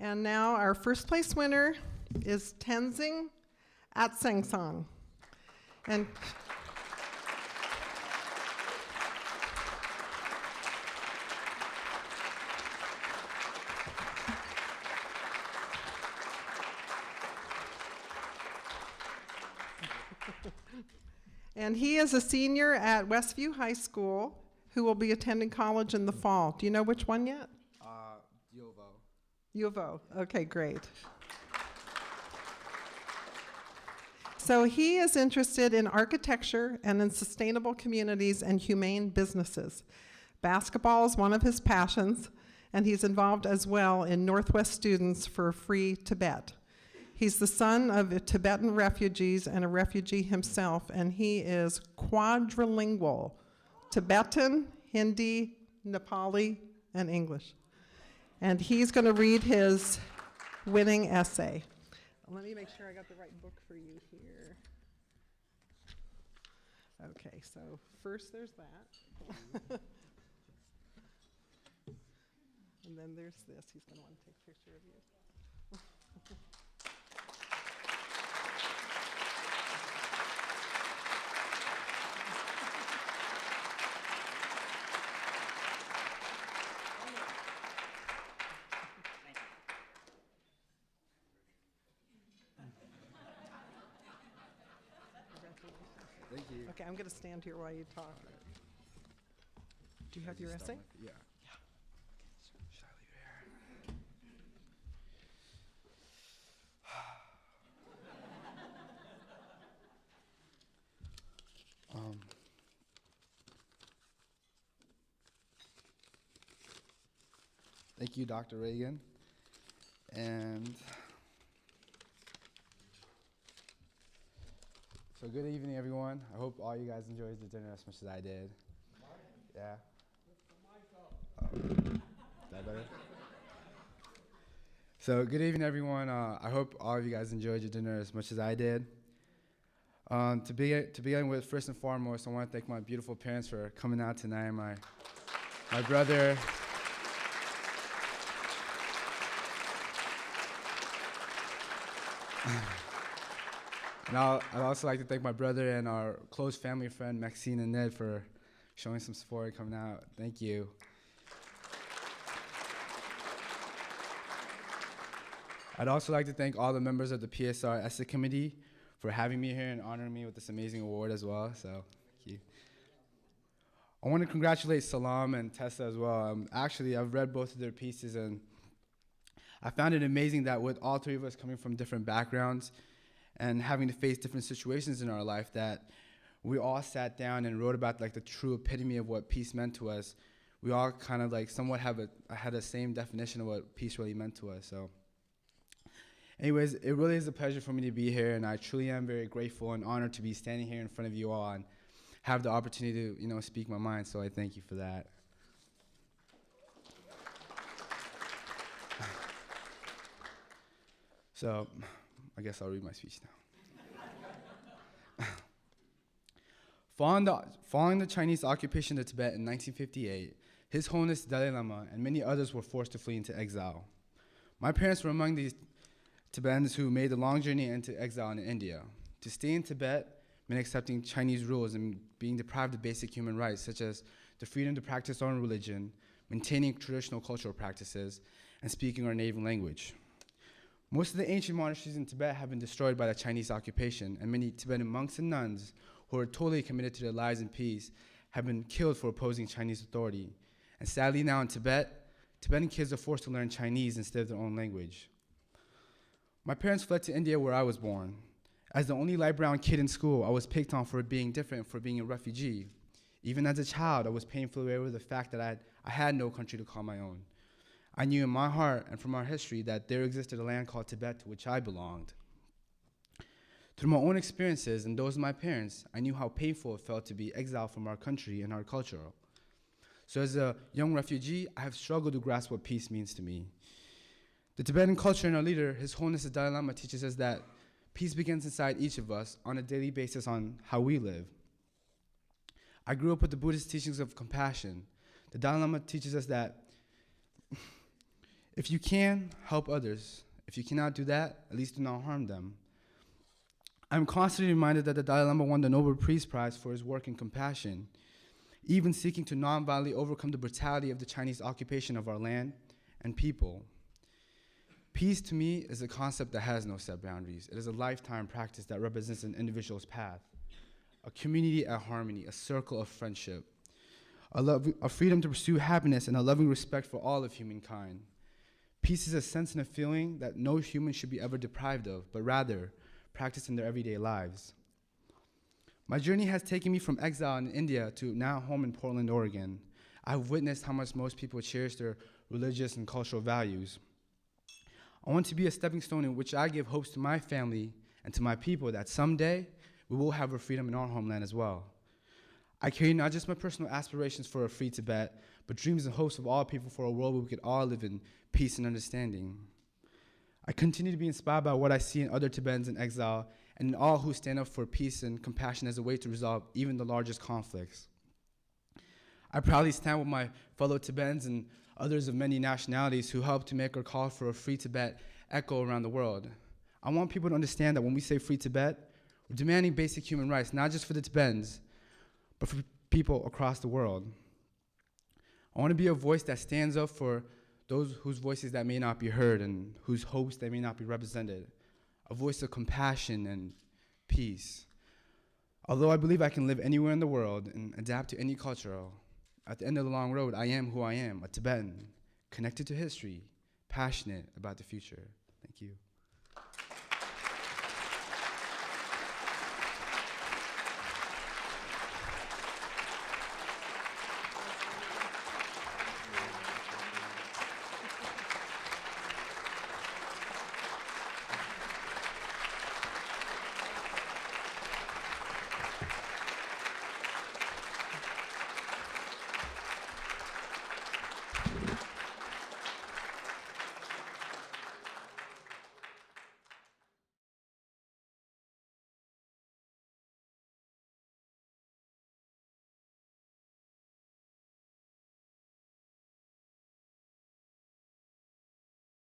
And now our first place winner is Tenzing Atsentsang. And and he is a senior at Westview High School who will be attending college in the fall. Do you know which one yet? U of O. U of O. Okay, great. So he is interested in architecture and in sustainable communities and humane businesses. Basketball is one of his passions, and he's involved as well in Northwest Students for Free Tibet. He's the son of Tibetan refugees and a refugee himself, and he is quadrilingual: Tibetan, Hindi, Nepali, and English. And he's going to read his winning essay. Let me make sure I got the right book for you here. Okay, so first there's that. And then there's this. He's going to want to take a picture of you. Thank you. Okay, I'm going to stand here while you talk. Do you have your essay? Yeah. Yeah. Should I leave it here? Thank you, Dr. Reagan. And so good evening, everyone. I hope all you guys enjoyed the dinner as much as I did. Yeah. Is that better? So good evening, everyone. I hope all of you guys enjoyed your dinner as much as I did. To begin with, first and foremost, I want to thank my beautiful parents for coming out tonight. My brother. And I'd also like to thank my brother and our close family friend, Maxine and Ned, for showing some support and coming out. Thank you. I'd also like to thank all the members of the PSR ESSA committee for having me here and honoring me with this amazing award as well. So thank you. I want to congratulate Salam and Tessa as well. Actually, I've read both of their pieces, and I found it amazing that with all three of us coming from different backgrounds and having to face different situations in our life, that we all sat down and wrote about like the true epitome of what peace meant to us. We all kind of like somewhat had the same definition of what peace really meant to us. So anyways, it really is a pleasure for me to be here, and I truly am very grateful and honored to be standing here in front of you all and have the opportunity to, speak my mind. So I thank you for that. So I guess I'll read my speech now. Following the Chinese occupation of Tibet in 1958, His Holiness Dalai Lama and many others were forced to flee into exile. My parents were among these Tibetans who made the long journey into exile in India. To stay in Tibet meant accepting Chinese rules and being deprived of basic human rights, such as the freedom to practice our own religion, maintaining traditional cultural practices, and speaking our native language. Most of the ancient monasteries in Tibet have been destroyed by the Chinese occupation, and many Tibetan monks and nuns who are totally committed to their lives in peace have been killed for opposing Chinese authority. And sadly now in Tibet, Tibetan kids are forced to learn Chinese instead of their own language. My parents fled to India where I was born. As the only light brown kid in school, I was picked on for being different, for being a refugee. Even as a child, I was painfully aware of the fact that I had no country to call my own. I knew in my heart and from our history that there existed a land called Tibet to which I belonged. Through my own experiences and those of my parents, I knew how painful it felt to be exiled from our country and our culture. So as a young refugee, I have struggled to grasp what peace means to me. The Tibetan culture and our leader, His Holiness the Dalai Lama, teaches us that peace begins inside each of us on a daily basis on how we live. I grew up with the Buddhist teachings of compassion. The Dalai Lama teaches us that If you can, help others. If you cannot do that, at least do not harm them. I'm constantly reminded that the Dalai Lama won the Nobel Peace Prize for his work in compassion, even seeking to nonviolently overcome the brutality of the Chinese occupation of our land and people. Peace to me is a concept that has no set boundaries. It is a lifetime practice that represents an individual's path, a community at harmony, a circle of friendship, a freedom to pursue happiness, and a loving respect for all of humankind. Peace is a sense and a feeling that no human should be ever deprived of, but rather practiced in their everyday lives. My journey has taken me from exile in India to now home in Portland, Oregon. I've witnessed how much most people cherish their religious and cultural values. I want to be a stepping stone in which I give hopes to my family and to my people that someday we will have our freedom in our homeland as well. I carry not just my personal aspirations for a free Tibet, but dreams and hopes of all people for a world where we could all live in peace and understanding. I continue to be inspired by what I see in other Tibetans in exile and in all who stand up for peace and compassion as a way to resolve even the largest conflicts. I proudly stand with my fellow Tibetans and others of many nationalities who help to make our call for a free Tibet echo around the world. I want people to understand that when we say free Tibet, we're demanding basic human rights, not just for the Tibetans, but for people across the world. I want to be a voice that stands up for those whose voices that may not be heard and whose hopes that may not be represented, a voice of compassion and peace. Although I believe I can live anywhere in the world and adapt to any culture, at the end of the long road, I am who I am, a Tibetan, connected to history, passionate about the future. Thank you.